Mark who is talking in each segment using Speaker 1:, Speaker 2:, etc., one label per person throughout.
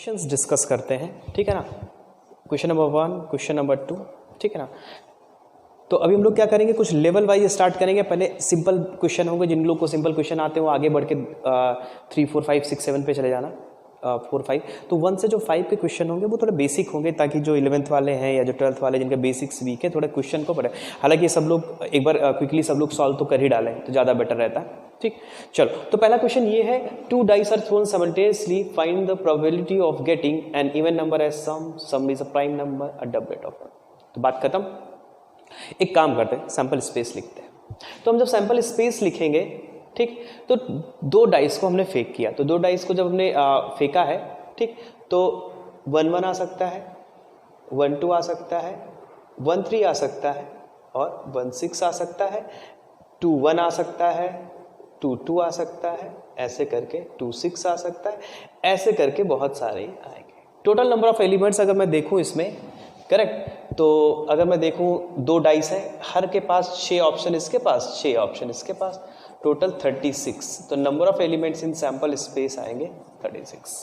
Speaker 1: Questions discuss करते हैं, ठीक है ना। क्वेश्चन नंबर 1, क्वेश्चन नंबर 2, ठीक है ना। तो अभी हम लोग क्या करेंगे, कुछ लेवल वाइज स्टार्ट करेंगे। पहले सिंपल क्वेश्चन होंगे, जिन लोग को सिंपल क्वेश्चन आते हैं वो आगे बढ़ के 3, 4, 5, 6, 7 पे चले जाना। 4, 5 तो 1 से जो 5 के क्वेश्चन होंगे वो थोड़े बेसिक होंगे, ताकि जो 11th वाले हैं या जो 12th वाले जिनके बेसिक्स वीक है थोड़े क्वेश्चन को पढ़े। हालांकि ये सब लोग एक बार क्विकली सब लोग सॉल्व तो कर ही डालें तो ज़्यादा बेटर रहता है, ठीक। चलो, तो पहला क्वेश्चन ये है, 2 dice are thrown simultaneously, find the probability of getting an even number as sum is a prime number, a doublet of 1। तो बात खत्म। एक काम करते हैं, सैंपल स्पेस लिखते हैं। तो हम जब सैंपल स्पेस लिखेंगे, ठीक, तो 2 डाइस को हमने फेक किया। तो 2 डाइस को जब हमने फेंका है, ठीक, तो 1 1 आ सकता है, 1 2 आ सकता है, 1 3 आ सकता है और 1 6 आ सकता है, 2 1 आ सकता है, 2 2 आ सकता है, ऐसे करके 2 6 आ सकता है, ऐसे करके बहुत सारे आएंगे। टोटल नंबर ऑफ एलिमेंट्स अगर मैं देखूं इसमें, करेक्ट, तो अगर मैं देखूं 2 डाइस है, हर के पास 6 ऑप्शन, इसके पास 6 ऑप्शन, इसके पास टोटल 36। तो number of elements in sample space आएंगे 36।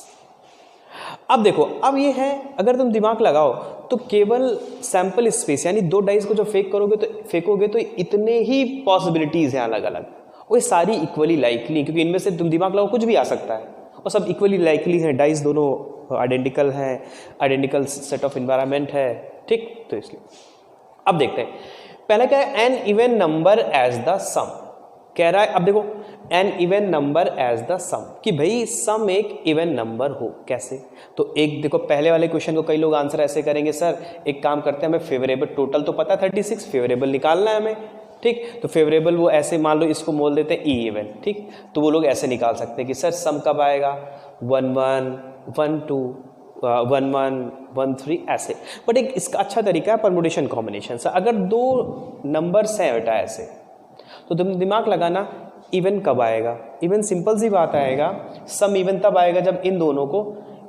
Speaker 1: अब देखो, अब ये है, अगर तुम दिमाग लगाओ तो केवल सैंपल स्पेस यानी 2 डाइस को जो फेंकोगे तो इतने ही पॉसिबिलिटीज हैं अलग अलग, वो सारी इक्वली लाइकली, क्योंकि इनमें से तुम दिमाग लगाओ कुछ भी आ सकता है और सब इक्वली लाइकली हैं। डाइस दोनों आइडेंटिकल हैं, आइडेंटिकल सेट ऑफ एनवायरनमेंट है, ठीक। तो इसलिए अब देखते हैं, पहला क्या है, an even number as the sum कह रहा है। अब देखो, an even number as the sum, कि भाई सम एक इवन नंबर हो, कैसे। तो एक देखो, पहले वाले क्वेश्चन को कई लोग आंसर ऐसे करेंगे, सर एक काम करते हैं, हमें फेवरेबल, टोटल तो पता है 36, फेवरेबल निकालना है हमें, ठीक। तो फेवरेबल वो ऐसे मान लो इसको मोल देते हैं ई इवन, ठीक। तो वो लोग ऐसे निकाल सकते हैं कि सर सम कब आएगा, 1 1 1 2 1 1 1 3 ऐसे। बट एक इसका अच्छा तरीका है परमुटेशन कॉम्बिनेशन से। अगर 2 नंबर्स हैं बेटा ऐसे, तो तुम दिमाग लगाना इवन कब आएगा। इवन सिंपल सी बात आएगा, सम इवन तब आएगा जब इन दोनों को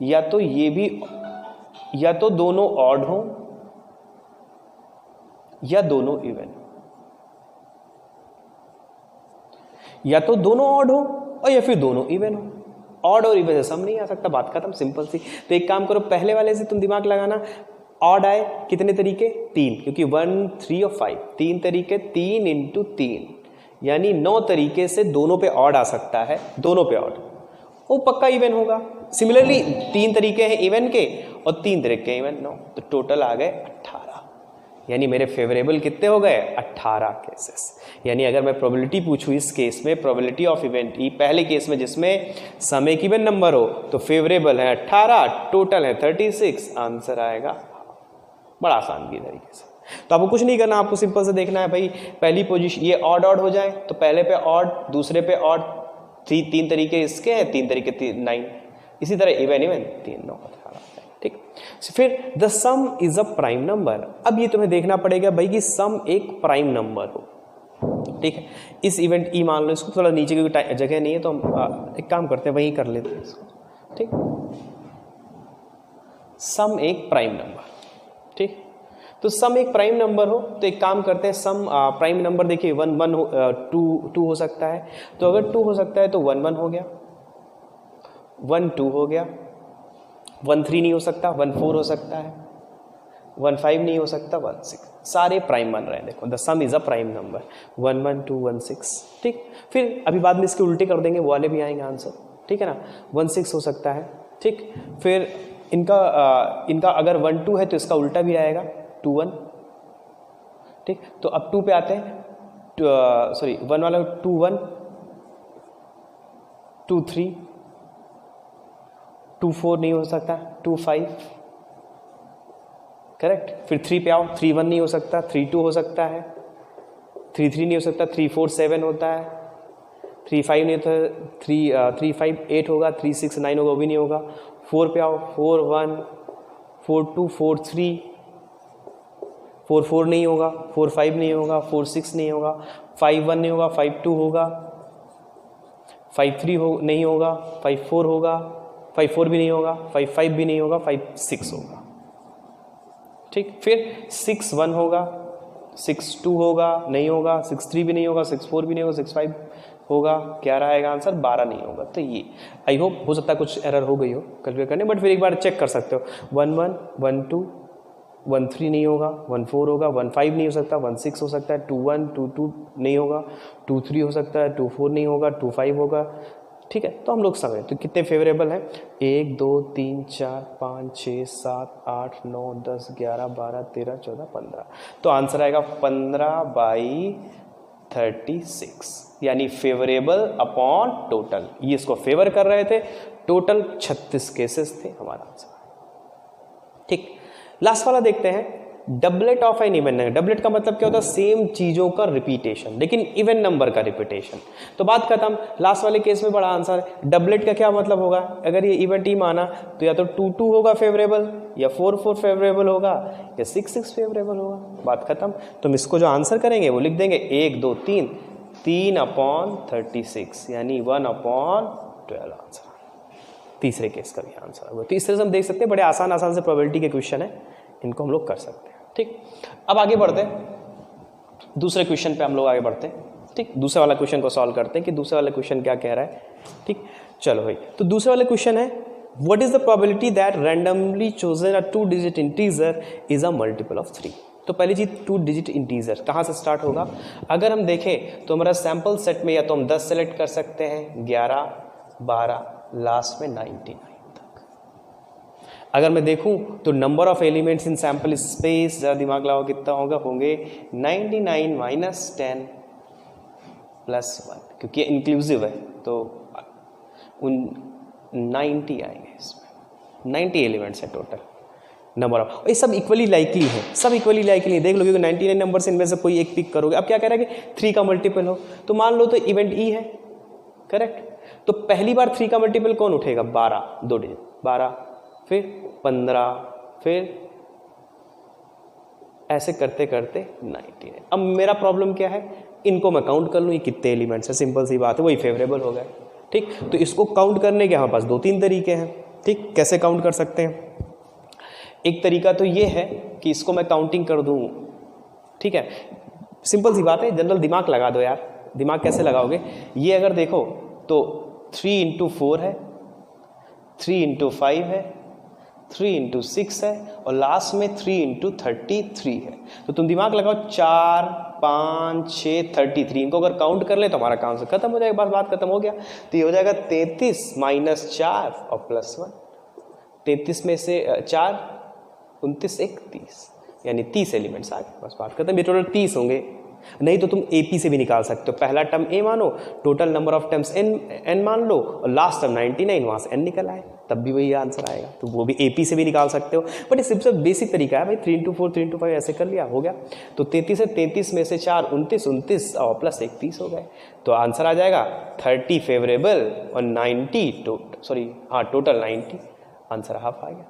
Speaker 1: या तो ये भी, या तो दोनों ऑड हो या दोनों इवन, या तो दोनों ऑड हो और या फिर दोनों इवन हो। ऑड और इवन से सम नहीं आ सकता, बात खत्म, सिंपल सी। तो एक काम करो, पहले वाले से तुम दिमाग लगाना, ऑड आए कितने तरीके, 3, क्योंकि 1 3 और 5 3 तरीके, 3 × 3 यानी 9 तरीके से दोनों पे ऑड आ सकता है, दोनों पे ऑड, वो पक्का इवन होगा। सिमिलरली 3 तरीके हैं इवन के और 3 तरीके इवन 9, तो टोटल आ गए 18। यानी मेरे फेवरेबल कितने हो गए, 18 केसेस। यानी अगर मैं प्रोबेबिलिटी पूछूं इस केस में, प्रोबेबिलिटी ऑफ इवेंट ई, पहले केस में जिसमें सम एक इवन नंबर हो, तो फेवरेबल है 18, टोटल है 36, आंसर आएगा। बड़ा आसान भी तरीके से। तो आपको कुछ नहीं करना, आपको सिंपल से देखना है भाई, पहली पोजीशन ये ऑड ऑड हो जाए तो पहले पे ऑड, दूसरे पे ऑड, 3 तरीके इसके हैं, 3 तरीके 9, इसी तरह इवन इवन 3 9 18, ठीक। फिर the some is a prime number. अब ये तुम्हें देखना पड़ेगा भाई कि सम एक प्राइम नंबर हो, ठीक है। इस इवेंट ई मान लो, इसको थोड़ा नीचे की जगह नहीं है तो हम एक काम करते हैं, वहीं कर लेते हैं इसको, ठीक। सम एक प्राइम नंबर, ठीक। तो सम एक प्राइम नंबर हो तो एक काम करते हैं, सम प्राइम नंबर देखिए 1 1 हो, 2 हो सकता है। तो अगर 2 हो सकता है तो 1 1 हो गया, 1 2 हो गया, 1 3 नहीं हो सकता, 1 4 हो सकता है, 1 5 नहीं हो सकता, 1 6, सारे प्राइम बन रहे हैं। देखो, the some is a prime number, 1 1 2 1 6, ठीक। फिर अभी बाद में इसके उल्टे कर देंगे, वो वाले भी आएंगे आंसर, ठीक है ना। 1 6 हो सकता है, ठीक। फिर इनका अगर 1 2 है तो इसका उल्टा भी आएगा, 2 1, ठीक। तो अब 2 पे आते हैं, सॉरी 1 वाला 2 1 2 3, 2 4 नहीं हो सकता, 2 5, करेक्ट। फिर 3 पे आओ, 3 1 नहीं हो सकता, 3 2 हो सकता है, 3 3 नहीं हो सकता, 3 4 7 होता है, 3 5 नहीं होता, 3 5 8 होगा, 3 6 9 होगा, वो भी नहीं होगा। 4 पे आओ, 4 1 4 2 4 3, 4 4 नहीं होगा, 4 5 नहीं होगा, 4 6 नहीं होगा, 5 1 नहीं होगा, 5 2 होगा, 5 3 नहीं होगा, 5 4 होगा, 5 4 भी नहीं होगा, 5 5 भी नहीं होगा, 5 6 होगा, ठीक। फिर 6 1 होगा, 6 2 होगा, नहीं होगा, 6 3 भी नहीं होगा, 6 4 भी नहीं होगा, 6 5 होगा, क्या रहेगा आंसर, 12 नहीं होगा। तो ये आई होप हो सकता है कुछ एरर हो गई हो कैलकुलेट करने, बट फिर एक बार चेक कर सकते हो। 1 1 1 2 1 3 नहीं होगा, 1 4 होगा, 1 5 नहीं हो सकता, 1 6 हो सकता है, 2 1 2 2 नहीं होगा, 2 3 हो सकता है, 2 4 नहीं होगा, 2 5 होगा। ठीक है, तो हम लोग समझ तो कितने फेवरेबल हैं, 1 2 3 4 5 6 7 8 9 10 11 12 13 14 15। तो आंसर आएगा 15/36, यानी फेवरेबल अपॉन टोटल। ये इसको फेवर कर रहे थे, टोटल 36 केसेस थे हमारा आंसर। ठीक, लास्ट वाला देखते हैं, doublet of an even number. Doublet का मतलब क्या होता है, सेम चीजों का रिपीटेशन, लेकिन इवन नंबर का रिपीटेशन। तो बात खत्म। लास्ट वाले केस में बड़ा आंसर है। डबलेट का क्या मतलब होगा, अगर ये इवन टी माना तो या तो 2 2 होगा फेवरेबल, या 4 4 फेवरेबल होगा, या 6 6 फेवरेबल होगा। बात खत्म। तो हम इसको जो आंसर करेंगे वो लिख देंगे 1 2 3 3/36, यानी 1/12 आंसर। तीसरे केस का भी आंसर होगा। तो इस तरह से हम देख सकते हैं, बड़े आसान आसान से प्रोबेबिलिटी के क्वेश्चन है, इनको हम लोग कर सकते हैं। ठीक, अब आगे बढ़ते हैं दूसरे क्वेश्चन पे, हम लोग आगे बढ़ते हैं। ठीक, दूसरे वाला क्वेश्चन को सॉल्व करते हैं कि दूसरे वाला क्वेश्चन क्या कह रहा है। ठीक, चलो भाई, तो दूसरे वाला क्वेश्चन है, what is the probability that randomly chosen a 2 digit integer is a multiple of 3। तो पहली चीज 2 डिजिट इंटीजर कहाँ से स्टार्ट होगा। अगर हम देखें तो हमारा सैंपल सेट में या तो हम 10 सेलेक्ट कर सकते हैं, 11 12, लास्ट में 99 तक। अगर मैं देखूं तो number of elements in sample space, जरा दिमाग लगाओ कितना होंगे 99 माइनस 10 प्लस 1, क्योंकि इंक्लूसिव है तो उन 90 आएंगे इसमें। 90 एलिमेंट्स है टोटल नंबर ऑफ, ये सब इक्वली लाइकली है, सब इक्वली लाइकली है। देख लो क्योंकि 99 नंबर से इनमें से कोई एक पिक करोगे। अब क्या कह रहा है कि 3 का मल्टीपल हो, तो मान लो तो इवेंट ई है, करेक्ट। तो पहली बार 3 का मल्टीपल कौन उठेगा, 12, 2 डिजिट 12, फिर 15, फिर ऐसे करते करते 90 है। अब मेरा प्रॉब्लम क्या है, इनको मैं काउंट कर लूँ, ये कितने एलिमेंट्स है, सिंपल सी बात है, वही फेवरेबल हो गए। ठीक, तो इसको काउंट करने के हमारे पास 2-3 तरीके हैं। ठीक, कैसे काउंट कर सकते हैं। एक तरीका तो ये है कि इसको मैं काउंटिंग कर दूँ। ठीक है, सिंपल सी बात है, जनरल दिमाग लगा दो यार। दिमाग कैसे लगाओगे, ये अगर देखो तो 3 इंटू 4 है, 3 इंटू 5 है, 3 इंटू 6 है, और लास्ट में 3 इंटू 33 है। तो तुम दिमाग लगाओ, 4 5 6 33, इनको अगर काउंट कर ले तो हमारा काम से खत्म हो जाएगा, बात खत्म हो गया। तो ये हो जाएगा 33 माइनस 4 और प्लस 1। 33 में से 4 29 1 30, यानी 30 एलिमेंट्स आ गए, बस बात खत्म। ये टोटल 30 होंगे। नहीं तो तुम एपी से भी निकाल सकते हो, पहला टर्म ए मानो, total number of terms N मान लो, और लास्ट टर्म 99, वहां से एन निकल आए, तब भी वही आंसर आएगा। तो वो भी एपी से भी निकाल सकते हो, बट ये सबसे बेसिक तरीका है भाई। 3 इंटू 4 3 इंटू 5 ऐसे कर लिया, हो गया। तो 33 है, 33 में से 4 29, 29 और प्लस 1 30 हो गए। तो आंसर आ जाएगा 30 फेवरेबल और 90 टोटल 90, आंसर हाफ आ गया।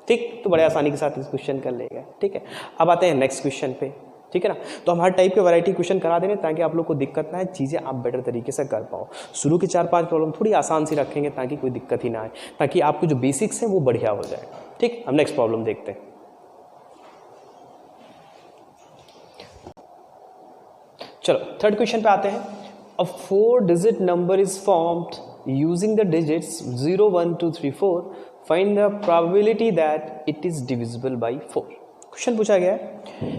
Speaker 1: ठीक, तो बड़े आसानी के साथ इस क्वेश्चन कर लेगा। ठीक है, अब आते हैं नेक्स्ट क्वेश्चन पे। ठीक है ना, तो हम हर टाइप के वैरायटी क्वेश्चन करा देंगे ताकि आप लोग को दिक्कत ना आए, चीज़ें आप बेटर तरीके से कर पाओ। शुरू के 4-5 प्रॉब्लम थोड़ी आसान सी रखेंगे ताकि कोई दिक्कत ही ना आए, ताकि आपको जो बेसिक्स हैं वो बढ़िया हो जाए। ठीक, हम नेक्स्ट प्रॉब्लम देखते हैं। चलो थर्ड क्वेश्चन पे आते हैं। अ 4 digit number is formed using the digits 0 1 2 3 4, find the probability that it is divisible by 4। Question पूछा गया है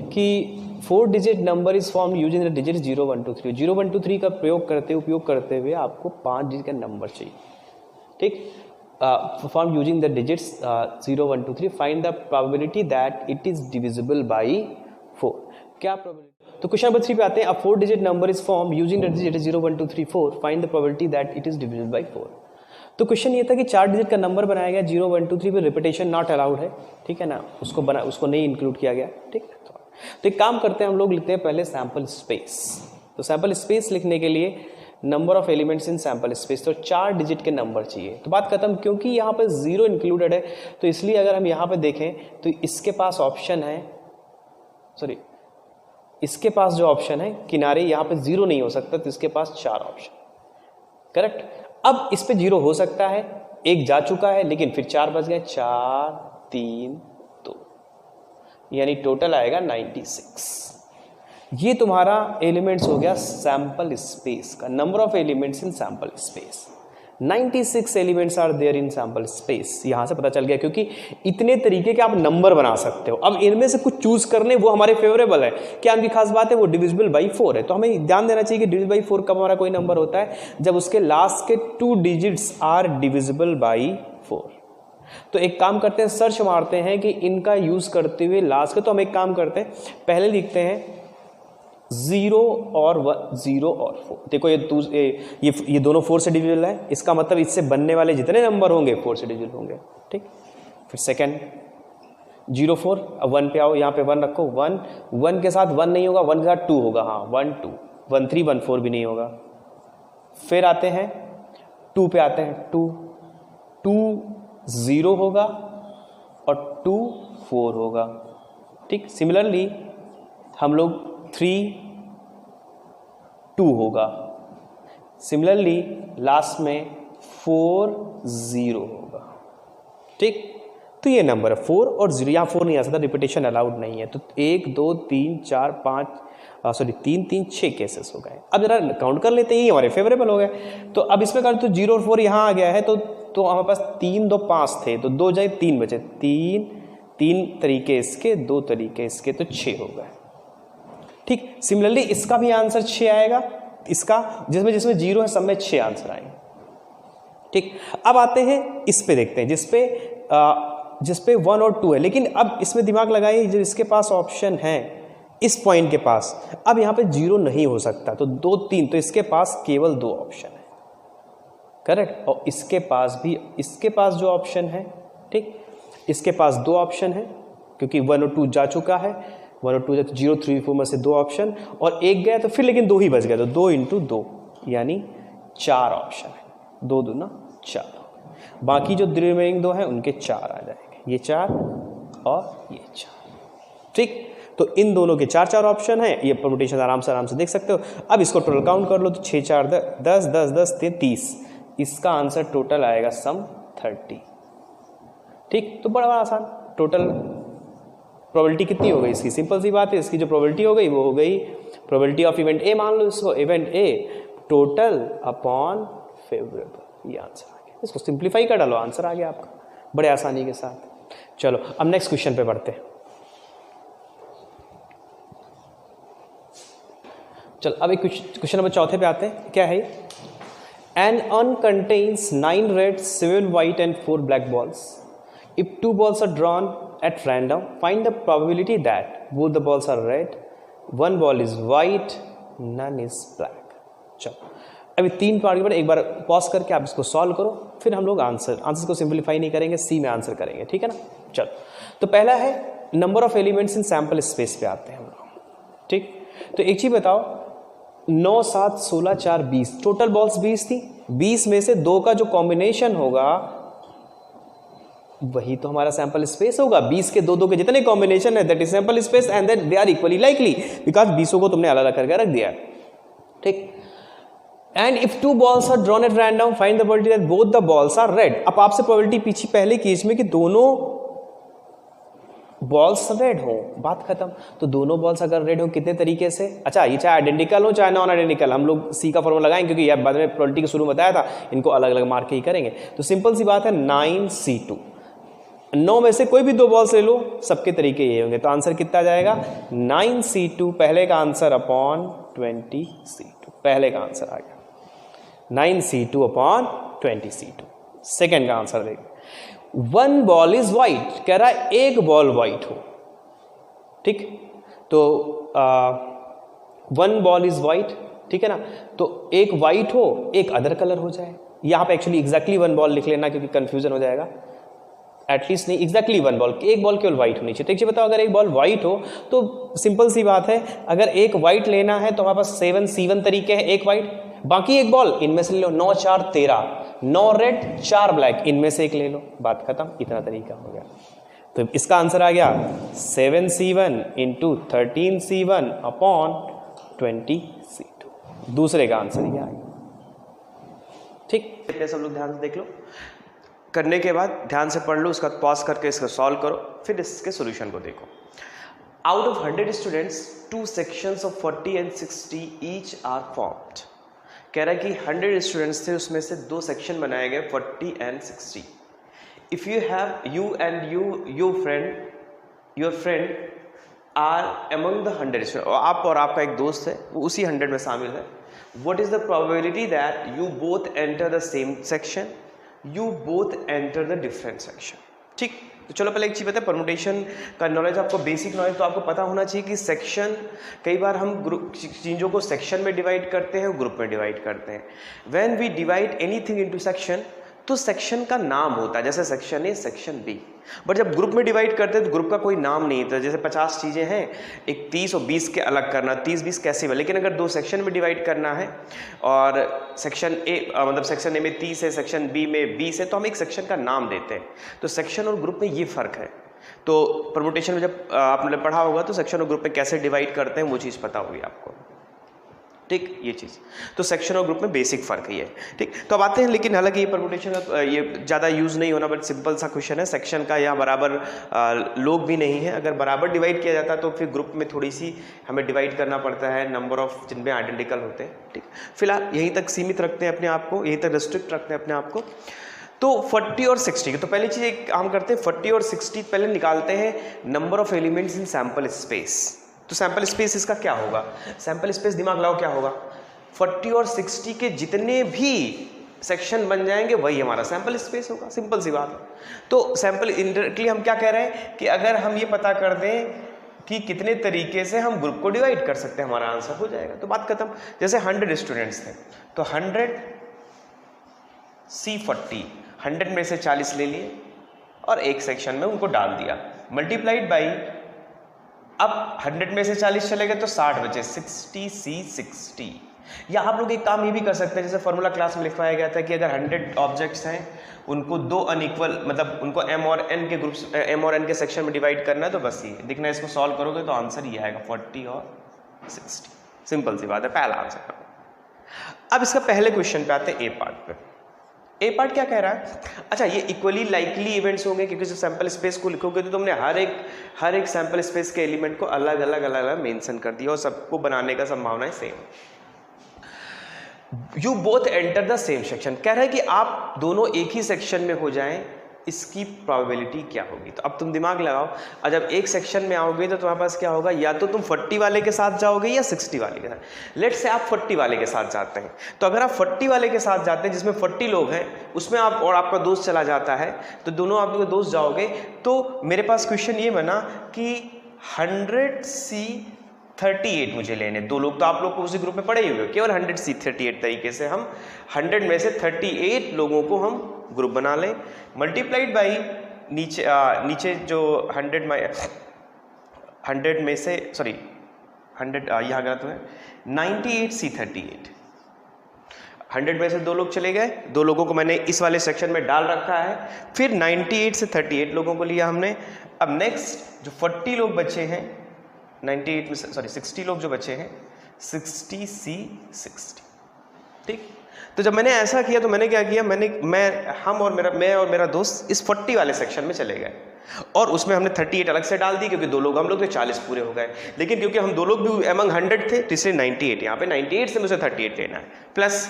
Speaker 1: कि 4 digit number is form using the digit 0 1 2 3। 0 1 2 3 का उपयोग करते हुए आपको 5 डिजिट का नंबर चाहिए। ठीक, form using the digits 0 1 2 3, find the probability that it is divisible by 4। क्या प्रोबेबिलिटी, तो क्वेश्चन नंबर 3 पे आते हैं। 4 digit number is form using the digit 0 1 2 3 4, find the probability that it is divisible by 4। तो question ये था कि 4 digit का नंबर बनाया गया, 0 1 2 3 पे रिपीटेशन नॉट अलाउड है। ठीक है ना, उसको नहीं इंक्लूड किया गया। ठीक है, तो एक काम करते हैं, हम लोग लिखते हैं पहले सैंपल स्पेस। तो सैंपल स्पेस लिखने के लिए number of elements in sample space, तो 4 डिजिट के नंबर चाहिए। तो बात खत्म, क्योंकि यहाँ पे 0 इंक्लूडेड है, तो इसलिए अगर हम यहाँ पे देखें तो इसके पास ऑप्शन है, इसके पास जो ऑप्शन है किनारे, यहाँ पे 0 नहीं हो सकता, तो इसके पास 4 ऑप्शन, करेक्ट। अब इस पे 0 हो सकता है, एक जा चुका है, लेकिन फिर 4 बच गए, 4 3 2, यानी टोटल आएगा 96। ये तुम्हारा एलिमेंट्स हो गया सैंपल स्पेस का, number of elements in sample space. 96 elements are there in sample space, यहां से पता चल गया, क्योंकि इतने तरीके के आप नंबर बना सकते हो। अब इनमें से कुछ चूज करने वो हमारे फेवरेबल है। क्या उनकी खास बात है, वो डिविजिबल बाई 4 है। तो हमें ध्यान देना चाहिए कि डिविजिबल बाई 4 कब हमारा कोई नंबर होता है, जब उसके लास्ट के 2 डिजिट्स आर डिविजिबल बाई 4। तो एक काम करते हैं, सर्च मारते हैं कि इनका यूज करते हुए लास्ट के, तो हम एक काम करते हैं, पहले लिखते हैं 0 और 1, 0 और 4। देखो ये दोनों 4 से डिविजिबल है, इसका मतलब इससे बनने वाले जितने नंबर होंगे 4 से डिविजिबल होंगे। ठीक, फिर सेकंड 0 4, अब 1 पे आओ, यहाँ पे 1 रखो, 1 के साथ 1 नहीं होगा, 1 के साथ 2 होगा, हाँ 1 2, 1 3 1 4 भी नहीं होगा। फिर आते हैं 2 पे, आते हैं 2 0 होगा और 2 4 होगा। ठीक, सिमिलरली हम लोग 3 2 होगा, सिमिलरली लास्ट में 4 0 होगा। ठीक, तो ये नंबर है 4 और 0, यहाँ 4 नहीं आ सकता, रिपीटेशन अलाउड नहीं है। तो 1 2 3 4 5 3 3 6 केसेस हो गए। अब जरा काउंट कर लेते हैं, ये हमारे फेवरेबल हो गए। तो अब इसमें कर तो 0 और 4 यहाँ आ गया है, तो हमारे पास 3 2 5 थे, तो 2 जाए 3 बचे, 3 तरीके इसके, 2 तरीके इसके, तो 6 हो गए। ठीक, सिमिलरली इसका भी आंसर 6 आएगा, इसका जिसमें 0 है सब में 6 आंसर आएंगे। ठीक, अब आते हैं इस पे, देखते हैं जिस पे 1 और 2 है, लेकिन अब इसमें दिमाग लगाइए, जो इसके पास ऑप्शन है इस पॉइंट के पास, अब यहाँ पे 0 नहीं हो सकता, तो 2 3, तो इसके पास केवल 2 ऑप्शन है, करेक्ट। और इसके पास जो ऑप्शन है, ठीक, इसके पास 2 ऑप्शन है, क्योंकि 1 और 2 जा चुका है, 1 और 2 0 3 4 में से 2 ऑप्शन, और एक गया तो फिर लेकिन 2 ही बच गया, तो 2 × 2 यानी 4 ऑप्शन है, 2 दूना 4। बाकी जो रिमेनिंग 2 हैं उनके 4 आ जाएंगे, ये 4 और ये 4। ठीक, तो इन दोनों के 4 ऑप्शन हैं, ये परमुटेशन आराम से देख सकते हो। अब इसको टोटल काउंट कर लो, तो 6 4 10 10 10 30, इसका आंसर टोटल आएगा सम 30। ठीक, तो बड़ा आसान। टोटल प्रोबेबिलिटी कितनी हो गई इसकी, सिंपल सी बात है, इसकी जो प्रोबेबिलिटी हो गई वो हो गई प्रोबेबिलिटी ऑफ इवेंट ए, मान लो इसको event A total upon favourable, ये आंसर आ गया। इसको सिंप्लीफाई कर डालो, आंसर आ गया आपका बड़े आसानी के साथ। चलो अब नेक्स्ट क्वेश्चन पे बढ़ते हैं। चलो अब एक क्वेश्चन नंबर 4 पे आते हैं। क्या है, an urn contains 9 red 7 white and 4 black balls. If 2 balls are drawn at random, find the probability that both the balls are red, 1 ball is white, none is black। चलो अभी 3 part के बाद एक बार पॉज करके आप इसको solve करो, फिर हम लोग आंसर को सिंप्लीफाई नहीं करेंगे, सी में आंसर करेंगे, ठीक है ना। चलो, तो पहला है number of elements in sample space पे आते हैं हम लोग। ठीक, तो एक चीज बताओ, 9 7 16 4 20, टोटल बॉल्स 20 थी, 20 में से 2 का जो कॉम्बिनेशन होगा वही तो हमारा सैंपल स्पेस होगा। 20 के 2 के जितने कॉम्बिनेशन है that is sample space, and then they are equally likely, because 20 को तुमने अलग अलग करके रख दिया। ठीक, and if 2 balls are drawn at random, find the probability that both the balls are red। अब आपसे प्रोबेबिलिटी पीछे पहले की इसमें कि दोनों बॉल्स रेड हो, बात खत्म। तो दोनों बॉल्स अगर रेड हो कितने तरीके से, अच्छा ये चाहे आइडेंटिकल हो चाहे नॉन आइडेंटिकल, हम लोग सी का फॉर्मूला लगाएंगे, क्योंकि यार बाद में प्रोबेबिलिटी के शुरू में बताया था इनको अलग अलग मार्क ही करेंगे। तो सिंपल सी बात है 9C2, 9 में से कोई भी 2 बॉल्स ले लो, सबके तरीके ये होंगे, तो आंसर कितना जाएगा 9C2 पहले का आंसर अपॉन 20C2, पहले का आंसर आ गया 9C2 अपॉन 20C2। सेकेंड का आंसर देखिए, 1 बॉल इज व्हाइट, कह रहा है एक बॉल व्हाइट हो। ठीक, तो 1 बॉल इज व्हाइट, ठीक है ना, तो एक व्हाइट हो एक अदर कलर हो जाए। यहां पे एक्चुअली एग्जैक्टली 1 बॉल लिख लेना, क्योंकि कंफ्यूजन हो जाएगा। एटलीस्ट नहीं, एग्जैक्टली 1 बॉल, एक बॉल केवल व्हाइट होनी चाहिए। तो बताओ, अगर एक बॉल व्हाइट हो तो सिंपल सी बात है, अगर एक व्हाइट लेना है तो हमारे पास 7C1 तरीके हैं, एक व्हाइट, बाकी एक बॉल इनमें से ले लो, 9 4 13, 9 रेड 4 ब्लैक, इनमें से एक ले लो, बात खत्म, इतना तरीका हो गया। तो इसका आंसर आ गया 7C1 × 13C1 अपॉन 20C2। दूसरे का आंसर ये आ गया। ठीक, सब लोग ध्यान से देख लो, करने के बाद ध्यान से पढ़ लो, उसका पॉज करके इसको सॉल्व करो, फिर इसके सॉल्यूशन को देखो।
Speaker 2: Out of 100 students, 2 sections of 40 and 60 each are formed. कह रहा है कि 100 स्टूडेंट्स थे, उसमें से 2 सेक्शन बनाए गए 40 and 60. If you have you and your friend are among the 100 students, आप और आपका एक दोस्त है वो उसी 100 में शामिल है. What is the probability that you both enter the same section, you both enter the different section? ठीक, तो चलो पहले एक चीज़ बताए, परमुटेशन का नॉलेज आपको, बेसिक नॉलेज तो आपको पता होना चाहिए कि सेक्शन, कई बार हम ग्रुप चीज़ों को सेक्शन में डिवाइड करते हैं और ग्रुप में डिवाइड करते हैं. When we divide anything into section, तो सेक्शन का नाम होता है, जैसे section A, section B. But जब ग्रुप में डिवाइड करते हैं तो ग्रुप का कोई नाम नहीं था. जैसे 50 चीज़ें हैं, एक 30 और 20 के अलग करना, 30-20 कैसे हुआ. लेकिन अगर 2 सेक्शन में डिवाइड करना है और सेक्शन ए मतलब सेक्शन ए में 30 है, सेक्शन बी में 20 है, तो हम एक सेक्शन का नाम देते हैं. तो सेक्शन और ग्रुप में ये फ़र्क है. तो परमुटेशन में जब आपने पढ़ा होगा तो सेक्शन और ग्रुप में कैसे डिवाइड करते हैं वो चीज़ पता होगी आपको. ठीक, ये चीज़ तो सेक्शन और ग्रुप में बेसिक फ़र्क ही है. ठीक, तो अब आते हैं, लेकिन हालांकि ये परमुटेशन का ये ज़्यादा यूज़ नहीं होना, बट सिंपल सा क्वेश्चन है. सेक्शन का यहाँ बराबर लोग भी नहीं है. अगर बराबर डिवाइड किया जाता तो फिर ग्रुप में थोड़ी सी हमें डिवाइड करना पड़ता है, नंबर ऑफ जिनमें आइडेंटिकल होते हैं. ठीक, फिलहाल यहीं तक सीमित रखते हैं अपने आप को, यहीं तक रिस्ट्रिक्ट रखते हैं अपने आप को. तो 40 और 60 की तो पहली चीज़ एक काम करते हैं, 40 और 60 पहले निकालते हैं number of elements in sample space. तो सैंपल स्पेस इसका क्या होगा, सैंपल स्पेस दिमाग लगाओ क्या होगा. 40 और 60 के जितने भी सेक्शन बन जाएंगे वही हमारा सैंपल स्पेस होगा. सिंपल सी बात है. तो सैंपल इंडायरेक्टली हम क्या कह रहे हैं कि अगर हम ये पता कर दें कि कितने तरीके से हम ग्रुप को डिवाइड कर सकते हैं, हमारा आंसर हो जाएगा. तो बात खत्म. जैसे 100 स्टूडेंट्स थे तो 100 C40, 100 में से 40 ले लिए और एक सेक्शन में उनको डाल दिया, मल्टीप्लाइड बाई, अब 100 में से 40 चले गए तो 60 बचे, 60 C60. या आप लोग एक काम ये भी कर सकते हैं, जैसे फॉर्मूला क्लास में लिखवाया गया था कि अगर 100 ऑब्जेक्ट्स हैं उनको 2 अनइक्वल, मतलब उनको m और n के ग्रुप्स, m और n के सेक्शन में डिवाइड करना है. तो बस ये दिखना, इसको सॉल्व करोगे तो आंसर ये आएगा 40 और 60. सिंपल सी बात है, पहला आंसर. अब इसका पहले क्वेश्चन पे आते हैं, ए पार्ट पे. ए पार्ट क्या कह रहा है. अच्छा, ये इक्वली लाइकली इवेंट्स होंगे, क्योंकि जब सैंपल स्पेस को लिखोगे तो तुमने हर एक सैंपल स्पेस के एलिमेंट को अलग अलग मेंशन कर दिया और सबको बनाने का संभावना है same. You both enter the same section, कह रहा है कि आप दोनों एक ही सेक्शन में हो जाएं, इसकी प्रोबेबिलिटी क्या होगी. तो अब तुम दिमाग लगाओ, और जब एक सेक्शन में आओगे तो तुम्हारे पास क्या होगा, या तो तुम 40 वाले के साथ जाओगे या 60 वाले के साथ. लेट्स से आप 40 वाले के साथ जाते हैं. तो अगर आप 40 वाले के साथ जाते हैं जिसमें 40 लोग हैं, उसमें आप और आपका दोस्त चला जाता है, तो दोनों आप लोग दोस्त जाओगे. तो मेरे पास क्वेश्चन ये बना कि 100C38 मुझे लेने. 2 लोग तो आप लोग को उसी ग्रुप में पड़े ही हुए, केवल 100C38 तरीके से हम 100 में से 38 लोगों को हम ग्रुप बना लें, मल्टीप्लाइड बाई नीचे जो 100 में से, सॉरी 100 यहाँ गलत है, 98C38. 100 में से 2 लोग चले गए, 2 लोगों को मैंने इस वाले सेक्शन में डाल रखा है. फिर 98 से 38 लोगों को लिया हमने. अब नेक्स्ट जो 40 लोग बचे हैं, 98 में से, सॉरी 60 लोग जो बचे हैं, 60C60. ठीक, तो जब मैंने ऐसा किया तो मैंने क्या किया, मैं और मेरा दोस्त इस 40 वाले सेक्शन में चले गए और उसमें हमने 38 अलग से डाल दी, क्योंकि 2 लोग हम लोग थे, 40 पूरे हो गए. लेकिन क्योंकि हम 2 लोग भी अमंग 100 थे तो इसलिए 98, यहाँ पे 98 से मुझे 38 लेना है. प्लस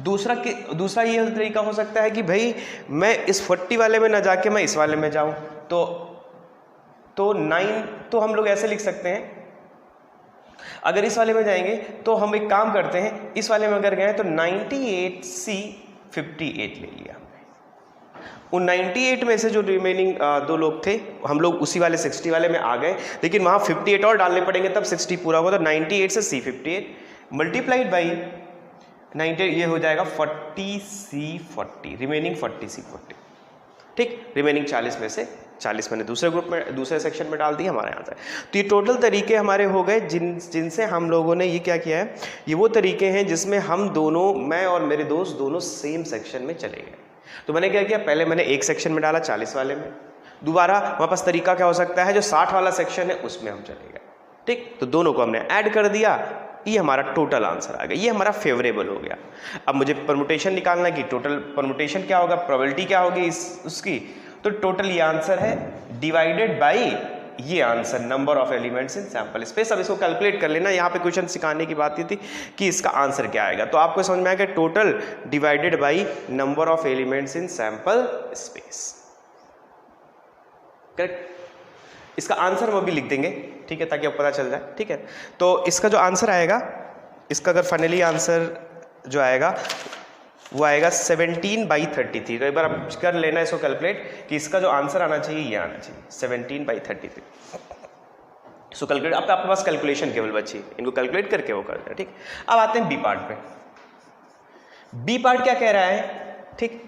Speaker 2: दूसरा ये तरीका हो सकता है कि भाई मैं इस 40 वाले में ना जाके मैं इस वाले में जाऊँ. तो 9, तो हम लोग ऐसे लिख सकते हैं, अगर इस वाले में जाएंगे तो हम एक काम करते हैं, इस वाले में अगर गए तो 98C58 ले लिया हमने. उन 98 में से जो रिमेनिंग 2 लोग थे, हम लोग उसी वाले 60 वाले में आ गए, लेकिन वहाँ 58 और डालने पड़ेंगे तब 60 पूरा होगा. तो 98 से C58 मल्टीप्लाइड बाई 98, ये हो जाएगा 40C40, रिमेनिंग 40C40. ठीक, रिमेनिंग 40 में से 40 मैंने दूसरे ग्रुप में, दूसरे सेक्शन में डाल दी, हमारे यहाँ से. तो ये टोटल तरीके हमारे हो गए जिनसे हम लोगों ने ये क्या किया है, ये वो तरीके हैं जिसमें हम दोनों, मैं और मेरे दोस्त दोनों सेम सेक्शन में चले गए. तो मैंने क्या किया, पहले मैंने एक सेक्शन में डाला 40 वाले में, दोबारा हमारे पास तरीका क्या हो सकता है, जो 60 वाला सेक्शन है उसमें हम चले गए. ठीक, तो दोनों को हमने ऐड कर दिया, ये हमारा टोटल आंसर आ गया, ये हमारा फेवरेबल हो गया. अब मुझे परमुटेशन निकालना है कि टोटल परमुटेशन क्या होगा, प्रोबेबिलिटी क्या होगी उसकी. तो टोटल ये आंसर है डिवाइडेड बाई ये answer, number of elements in sample space. अब इसको कैलकुलेट कर लेना, यहाँ पे क्वेश्चन सिखाने की बात ये थी कि इसका आंसर क्या आएगा, तो आपको समझ में आएगा total divided by number of elements in sample space. Correct, इसका आंसर हम अभी लिख देंगे, ठीक है, ताकि आपको पता चल जाए, ठीक है। तो इसका जो आंसर आएगा, इसका अगर फाइनली आंसर जो आएगा वो आएगा 17/33। तो एक बार आप कर लेना इसको कैलकुलेट कि इसका जो आंसर आना चाहिए ये आना चाहिए 17/33। सो कैलकुलेट, आपके पास कैलकुलेशन केवल बची, इनको कैलकुलेट करके वो करते हैं, ठीक। अब आते हैं बी पार्ट पे। बी पार्ट क्या कह रहा है, ठीक,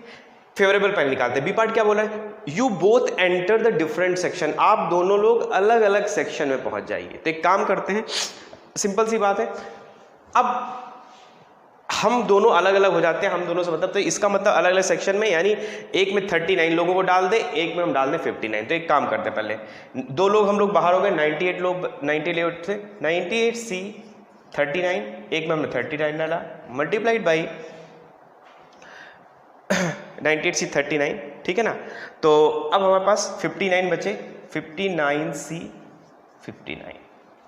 Speaker 2: फेवरेबल पहले निकालते हैं। बी पार्ट क्या बोला है, you both enter the different section, आप दोनों लोग अलग अलग सेक्शन में पहुंच जाइए। तो एक काम करते हैं, सिंपल सी बात है, अब हम दोनों अलग अलग हो जाते हैं, हम दोनों से मतलब, तो इसका मतलब अलग अलग सेक्शन में, यानी एक में 39 लोगों को डाल दे, एक में हम डाल दें 59। तो एक काम करते हैं, पहले दो लोग हम लोग बाहर हो गए, 98 लोग 98 थे, 98C 39, एक में हमने 39 डाला, मल्टीप्लाइड बाई 98C 39, ठीक है ना। तो अब हमारे पास 59 बचे, 59C 59,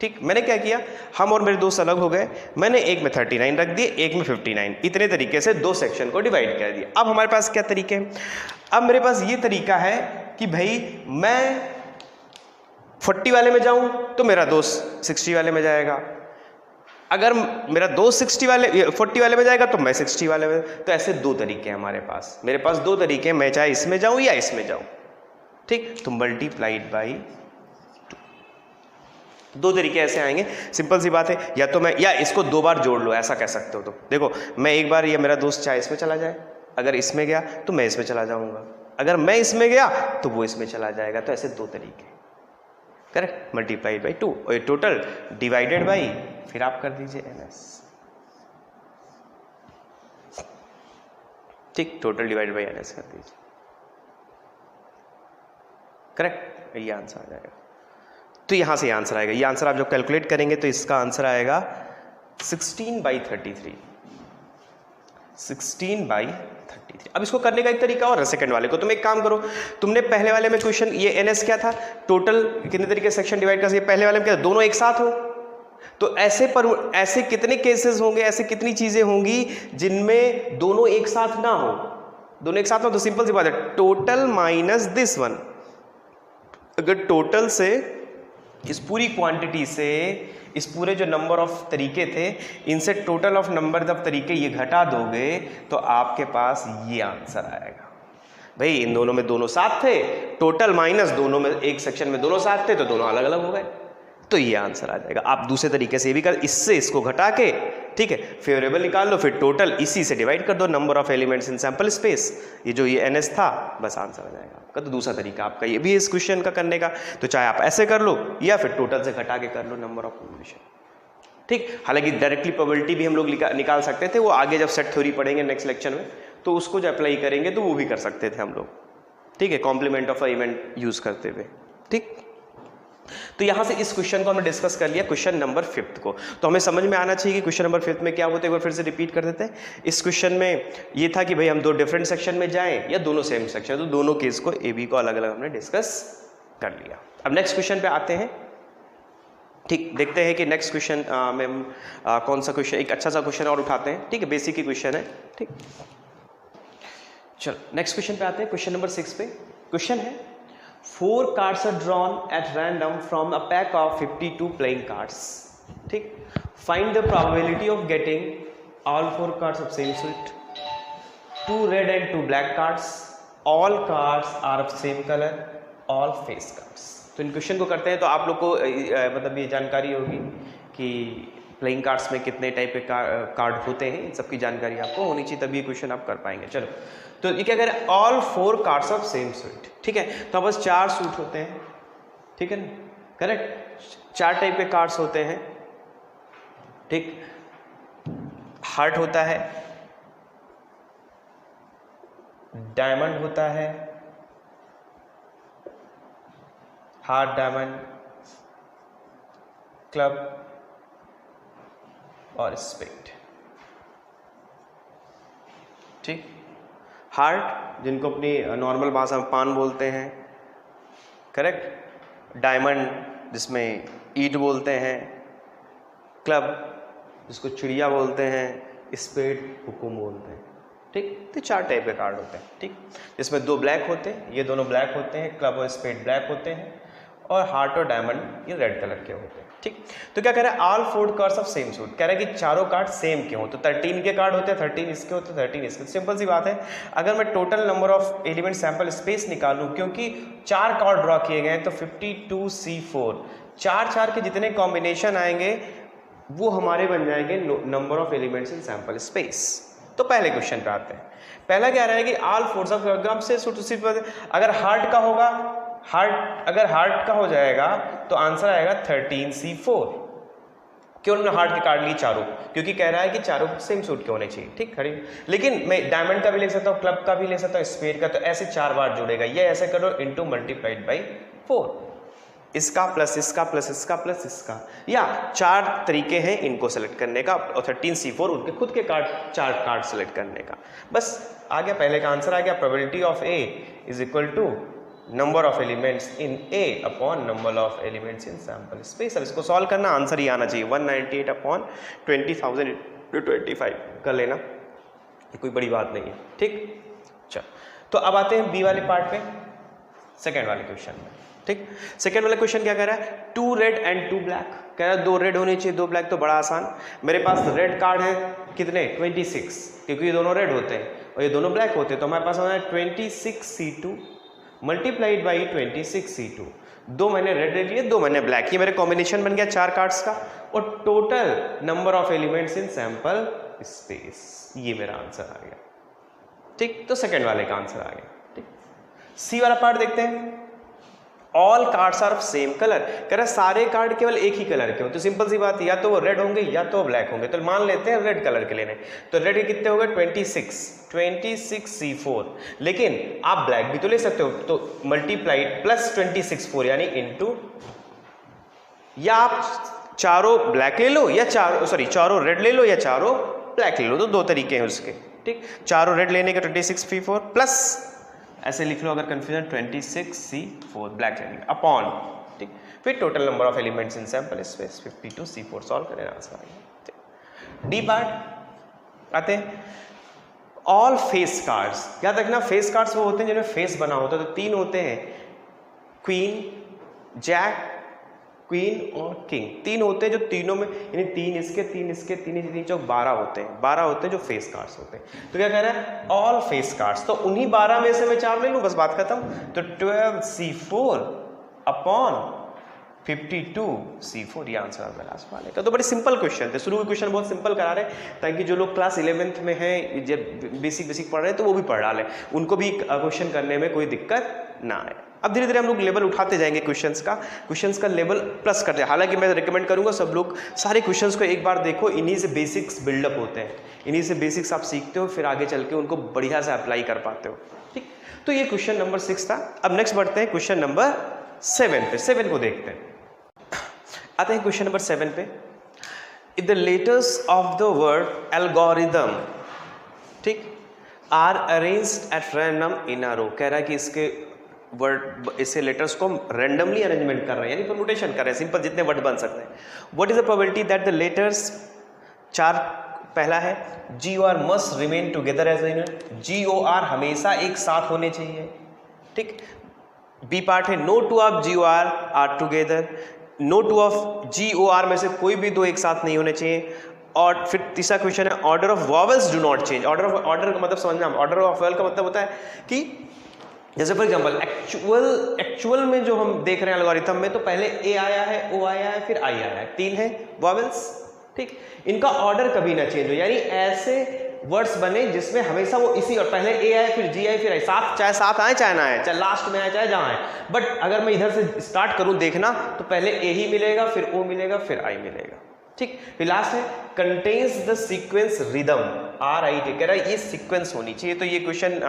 Speaker 2: ठीक। मैंने क्या किया, हम और मेरे दोस्त अलग हो गए, मैंने एक में 39 रख दिए, एक में 59, इतने तरीके से दो सेक्शन को डिवाइड कर दिया। अब हमारे पास क्या तरीके हैं, अब मेरे पास ये तरीका है कि भाई मैं 40 वाले में जाऊं तो मेरा दोस्त 60 वाले में जाएगा, अगर मेरा दोस्त 40 वाले में जाएगा तो मैं 60 वाले में। तो ऐसे दो तरीके हैं हमारे पास, मेरे पास दो तरीके हैं, मैं चाहे इसमें जाऊं या इसमें जाऊं, ठीक। तो मल्टीप्लाइड बाई, दो तरीके ऐसे आएंगे, सिंपल सी बात है, या तो मैं, या इसको दो बार जोड़ लो, ऐसा कह सकते हो। तो देखो, मैं एक बार, या मेरा दोस्त चाहे इसमें चला जाए, अगर इसमें गया तो मैं इसमें चला जाऊंगा, अगर मैं इसमें गया तो वो इसमें चला जाएगा। तो ऐसे दो तरीके, करेक्ट, मल्टीप्लाइड बाई 2 और टोटल डिवाइडेड बाई, फिर आप कर दीजिए NS, ठीक, टोटल डिवाइडेड बाई NS कर दीजिए, करेक्ट, ये आंसर आ जाएगा। तो यहां से आंसर आएगा, ये आंसर आप जब कैलकुलेट करेंगे तो इसका आंसर आएगा 16/33, 16/33। अब इसको करने का एक तरीका और है, सेकंड वाले को तुम एक काम करो, तुमने पहले वाले में क्वेश्चन, ये NS क्या था, टोटल कितने तरीके सेक्शन डिवाइड कर सकते, पहले वाले में क्या, दोनों एक साथ हो, तो ऐसे कितने केसेस होंगे, ऐसे कितनी चीजें होंगी जिनमें दोनों एक साथ ना हो, दोनों एक साथ ना हो। तो सिंपल सी बात है, टोटल माइनस दिस वन, अगर टोटल से, इस पूरी क्वांटिटी से, इस पूरे जो नंबर ऑफ तरीके थे, इनसे टोटल ऑफ नंबर ऑफ तरीके ये घटा दोगे तो आपके पास ये आंसर आएगा। भाई इन दोनों में दोनों साथ थे, टोटल माइनस दोनों में, एक सेक्शन में दोनों साथ थे तो दोनों अलग अलग हो गए, तो ये आंसर आ जाएगा। आप दूसरे तरीके से भी कर, इससे इसको घटा के, ठीक है, फेवरेबल निकाल लो, फिर टोटल इसी से डिवाइड कर दो, number of elements in sample space, ये जो ये NS था, बस आंसर आ जाएगा आपका। तो दूसरा तरीका आपका ये भी इस क्वेश्चन का करने का, तो चाहे आप ऐसे कर लो या फिर टोटल से घटा के कर लो नंबर ऑफ एलिमेंट्स, ठीक। हालांकि डायरेक्टली प्रोबेबिलिटी भी हम लोग निकाल सकते थे, वो आगे जब सेट थ्योरी पढ़ेंगे नेक्स्ट लेक्चर में, तो उसको जो अप्लाई करेंगे तो वो भी कर सकते थे हम लोग, ठीक है, कॉम्प्लीमेंट ऑफ एलिमेंट यूज करते हुए, ठीक। तो यहां से इस क्वेश्चन को हमने डिस्कस कर लिया, क्वेश्चन नंबर 5 को। तो हमें समझ में आना चाहिए कि क्वेश्चन नंबर 5 में क्या होता है, एक बार फिर से रिपीट कर देते हैं। इस क्वेश्चन में ये था कि भाई हम दो डिफरेंट सेक्शन में जाएं या दोनों सेम सेक्शन, तो दोनों केस को AB को अलग अलग हमने डिस्कस कर लिया। अब नेक्स्ट क्वेश्चन पे आते हैं, ठीक। देखते हैं कि नेक्स्ट क्वेश्चन में हम कौन सा क्वेश्चन, एक अच्छा सा क्वेश्चन और उठाते हैं, ठीक है, बेसिक ही क्वेश्चन है, ठीक। चलो नेक्स्ट क्वेश्चन पे आते हैं, क्वेश्चन नंबर 6 पे। क्वेश्चन है 4 cards are drawn at random from a pack of 52 playing cards, ठीक। Find the probability of getting all 4 cards of same suit, 2 red and 2 black cards, all cards are of same color, all face cards। तो इन question को करते हैं, तो आप लोग को मतलब ये जानकारी होगी कि प्लेइंग कार्ड्स में कितने टाइप के कार्ड होते हैं, इन सबकी जानकारी आपको होनी चाहिए, तभी ये क्वेश्चन आप कर पाएंगे। चलो, तो ये क्या करें, all 4 cards of same suit, ठीक है। तो बस 4 सूट होते हैं, ठीक है ना, करेक्ट, 4 टाइप के कार्ड्स होते हैं, ठीक। हार्ट होता है, डायमंड होता है, हार्ट, डायमंड, क्लब और स्पेड, ठीक। हार्ट जिनको अपनी नॉर्मल भाषा में पान बोलते हैं, करेक्ट, डायमंड जिसमें ईट बोलते हैं, क्लब जिसको चिड़िया बोलते हैं, स्पेड हुकुम बोलते हैं। ठीक, तो 4 टाइप के कार्ड होते हैं। ठीक, जिसमें 2 ब्लैक होते हैं, ये दोनों ब्लैक होते हैं, क्लब और स्पेड ब्लैक होते हैं, और हार्ट और डायमंड ये रेड कलर के होते हैं। ठीक, तो क्या कह रहा है, all 4 cards of same suit, कह रहा है कि चारों कार्ड सेम के हों। तो 13 के कार्ड होते हैं, 13 इसके होते हैं, 13 इसके। सिंपल सी बात है, अगर मैं total number of element sample space निकालूं, क्योंकि 4 कार्ड ड्रॉ किए गए हैं, तो 52C4 4 के जितने कॉम्बिनेशन आएंगे वो हमारे बन जाएंगे number of elements in sample space. तो पहले क्वेश्चन पे आते हैं। पहला क्या रहा है कि ऑल फोर्स ऑफ डायग्राम से सिर्फ अगर हार्ट का होगा, अगर हार्ट का हो जाएगा तो आंसर आएगा 13C4। क्यों उन्होंने हार्ट के कार्ड लिए चारों? क्योंकि कह रहा है कि चारों सेम सूट के होने चाहिए। ठीक, खड़ी। लेकिन मैं डायमंड का भी ले सकता हूँ, क्लब का भी ले सकता हूँ, स्पेड का, तो ऐसे 4 बार जुड़ेगा। ये ऐसे करो इनटू मल्टीप्लाइड बाई 4, इसका प्लस इसका प्लस इसका प्लस इसका, या 4 तरीके हैं इनको सेलेक्ट करने का, और 13C4 उनके खुद के कार्ड 4 कार्ड सेलेक्ट करने का। बस आ गया, पहले का आंसर आ गया। Probability of A is equal to number of elements in A upon number of elements in sample space. अब इसको सॉल्व करना, आंसर ही आना चाहिए 198 अपॉन 20,000 × 25 कर लेना, ये कोई बड़ी बात नहीं है। ठीक, चलो तो अब आते हैं बी वाले पार्ट पे, सेकेंड वाले क्वेश्चन में। ठीक, सेकेंड वाला क्वेश्चन क्या कह रहा है, 2 रेड एंड 2 ब्लैक, कह रहा है 2 रेड होने चाहिए 2 ब्लैक। तो बड़ा आसान, मेरे पास रेड कार्ड है कितने, 26, क्योंकि ये दोनों रेड होते हैं और ये दोनों ब्लैक होते हैं, तो हमारे पास होना है 26C2 मल्टीप्लाइड बाई 26C2। 2 मैंने रेड ले लिए, 2 मैंने ब्लैक, ये मेरे कॉम्बिनेशन बन गया 4 कार्ड्स का, और total number of elements in sample space, ये मेरा आंसर आ गया। ठीक, तो सेकेंड वाले का आंसर आ गया। ठीक, सी वाला पार्ट देखते हैं। All cards are of same colour, कह रहा है सारे कार्ड केवल एक ही कलर के हो। तो सिंपल सी बात है, या तो वो रेड होंगे या तो ब्लैक होंगे। तो मान लेते हैं रेड कलर के लेने, तो रेड के कितने हो गए 26C4, लेकिन आप ब्लैक भी तो ले सकते हो, तो मल्टीप्लाइड प्लस 26/4 यानी इनटू, या आप चारों ब्लैक ले लो या चारों रेड ले लो या चारों ब्लैक ले लो, तो 2 तरीके हैं उसके। ठीक, चारों रेड लेने के 26C4 प्लस ऐसे लिख लो अगर कंफ्यूजन 26C4 ब्लैक लेने का अपॉन, ठीक, फिर total number of elements in sample space 52C4 solve करें, आंसर आएगा। डी पार्ट आते हैं, ऑल फेस कार्ड्स, याद रखना फेस कार्ड्स वो होते हैं जिनमें फेस बना होता है। तो 3 होते हैं, क्वीन, जैक, क्वीन और किंग, 3 होते हैं जो तीनों में, यानी 3 इसके 3 इसके 3 चौक 12 होते हैं, 12 होते हैं जो फेस कार्ड्स होते हैं। तो क्या कह रहा है, ऑल फेस कार्ड्स, तो उन्हीं 12 में से मैं 4 ले लूं, बस बात खत्म। तो 12C4 अपॉन 52C4, ये आंसर आपका लास्ट वाले का। तो बड़े सिंपल क्वेश्चन थे, शुरू के क्वेश्चन बहुत सिंपल करा रहे हैं ताकि जो लोग क्लास 11th में हैं, जब बेसिक पढ़ रहे हैं, तो वो भी पढ़ डालें, उनको भी क्वेश्चन करने में कोई दिक्कत ना आए। अब धीरे धीरे हम लोग लेवल उठाते जाएंगे क्वेश्चंस का लेवल प्लस करते हैं। हालांकि मैं रिकमेंड करूंगा सब लोग सारे क्वेश्चंस को एक बार देखो, इन्हीं से बेसिक्स बिल्डअप होते हैं, इन्हीं से बेसिक्स आप सीखते हो, फिर आगे चल के उनको बढ़िया से अप्लाई कर पाते हो। ठीक, तो ये क्वेश्चन नंबर 6 था। अब नेक्स्ट बढ़ते हैं क्वेश्चन नंबर 7 पे, 7 को देखते हैं। आते हैं क्वेश्चन नंबर 7 पे। If the letters of the word algorithm, ठीक, are arranged at random in a row, कह रहा है कि इसके वर्ड, इससे लेटर्स को रैंडमली अरेंजमेंट कर रहे हैं, यानी परम्यूटेशन कर रहे हैं, सिंपल जितने वर्ड बन सकते हैं। What is the probability that the letters, 4 पहला है GOR must remain together as a unit, GOR हमेशा एक साथ होने चाहिए। ठीक, बी पार्ट है no 2 of GOR are together, no 2 of GOR में से कोई भी 2 एक साथ नहीं होने चाहिए। और फिर तीसरा क्वेश्चन है order of vowels do not change. Order का मतलब समझना, ऑर्डर ऑफ वॉवेल का मतलब होता है कि जैसे फॉर एग्जांपल एक्चुअल में जो हम देख रहे हैं एल्गोरिथम में, तो पहले ए आया है, ओ आया है, फिर आई आया है, 3 है वॉवेल्स। ठीक, इनका ऑर्डर कभी ना चेंज हो, यानी ऐसे वर्ड्स बने जिसमें हमेशा वो इसी, और पहले ए आए फिर जी आए फिर आई, साथ चाहे साथ आए चाहे ना आए, चाहे लास्ट में आए चाहे जहां आए। बट अगर मैं इधर से स्टार्ट करूं देखना, तो पहले ए ही मिलेगा, फिर ओ मिलेगा, फिर आई मिलेगा। ठीक, फिर लास्ट है contains the sequence rhythm, RIT, कह रहा है ये सीक्वेंस होनी चाहिए। तो ये क्वेश्चन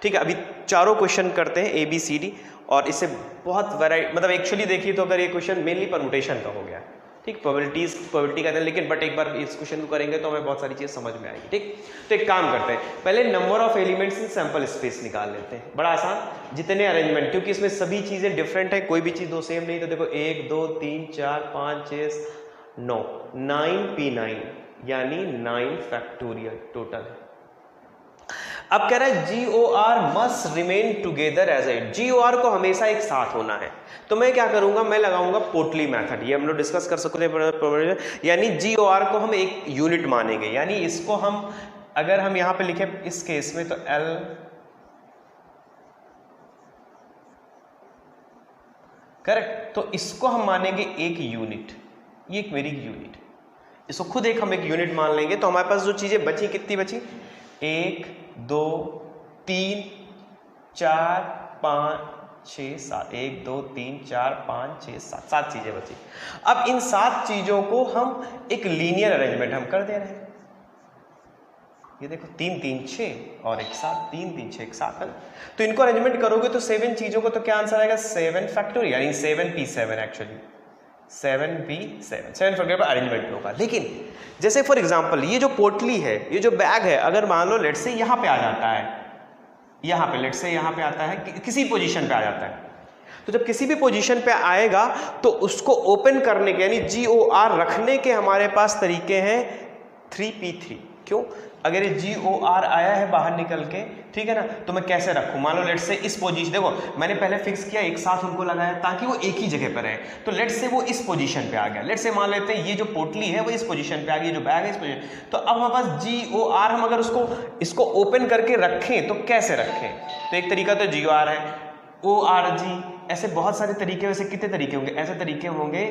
Speaker 2: ठीक है, अभी चारों क्वेश्चन करते हैं ABCD, और इससे बहुत वैरायटी, मतलब एक्चुअली देखिए तो अगर ये क्वेश्चन मेनली परमुटेशन का हो गया, ठीक, प्रोबेबिलिटी कहते हैं, लेकिन बट एक बार इस क्वेश्चन को करेंगे तो हमें बहुत सारी चीज़ समझ में आएगी। ठीक, तो एक काम करते हैं, पहले number of elements in sample space निकाल लेते हैं, बड़ा आसान, जितने अरेंजमेंट, क्योंकि इसमें सभी चीज़ें डिफरेंट है, कोई भी चीज़ दो सेम नहीं। तो देखो 1 2 3 4 5 6 9 9p9 यानी 9 फैक्टोरियल टोटल है। अब कह रहा है GOR must remain together as a, GOR को हमेशा एक साथ होना है। तो मैं क्या करूंगा, मैं लगाऊंगा पोटली मेथड, ये हम लोग डिस्कस कर सकते हैं, यानी GOR को हम एक यूनिट मानेंगे, यानी इसको हम अगर हम यहां पे लिखे इस केस में तो L करेक्ट, तो इसको हम मानेंगे एक यूनिट, ये एक मेरी यूनिट, इसको खुद एक हम एक यूनिट मान लेंगे। तो हमारे पास जो चीजें बची, कितनी बची, 1 2 3 4 5 6 7, 1 2 3 4 5 6 7, 7 चीजें बची। अब इन 7 चीजों को हम एक लीनियर अरेंजमेंट हम कर दे रहे हैं, ये देखो 3 3 6 और एक साथ 3 3 6 एक साथ है। तो इनको अरेंजमेंट करोगे तो 7 चीजों को, तो क्या आंसर आएगा 7 फैक्टोरियल, यानी 7p7 एक्चुअली 7p7 फैक्टोरियल पर अरेंजमेंट होगा। लेकिन जैसे फॉर एग्जांपल ये जो पोटली है, ये जो बैग है, अगर मान लो लेट से यहाँ पे आ जाता है, यहाँ पे लेट से यहाँ पे आता है, किसी पोजीशन पे आ जाता है, तो जब किसी भी पोजीशन पे आएगा तो उसको ओपन करने के यानी GOR रखने के हमारे पास तरीके हैं 3p3। क्यों, अगर ये GOR आया है बाहर निकल के, ठीक है ना, तो मैं कैसे रखूं, मान लो लेट से इस पोजीशन, देखो मैंने पहले फिक्स किया, एक साथ उनको लगाया ताकि वो एक ही जगह पर रहे, तो लेट से वो इस पोजीशन पे आ गया, लेट से मान लेते हैं ये जो पोटली है वो इस पोजीशन पे आ गई, जो बैग है इस पोजीशन, तो अब हमारे पास GOR, हम अगर इसको ओपन करके रखें तो कैसे रखें, तो एक तरीका तो GOR है, ORG, ऐसे बहुत सारे तरीके, वैसे कितने तरीके होंगे, ऐसे तरीके होंगे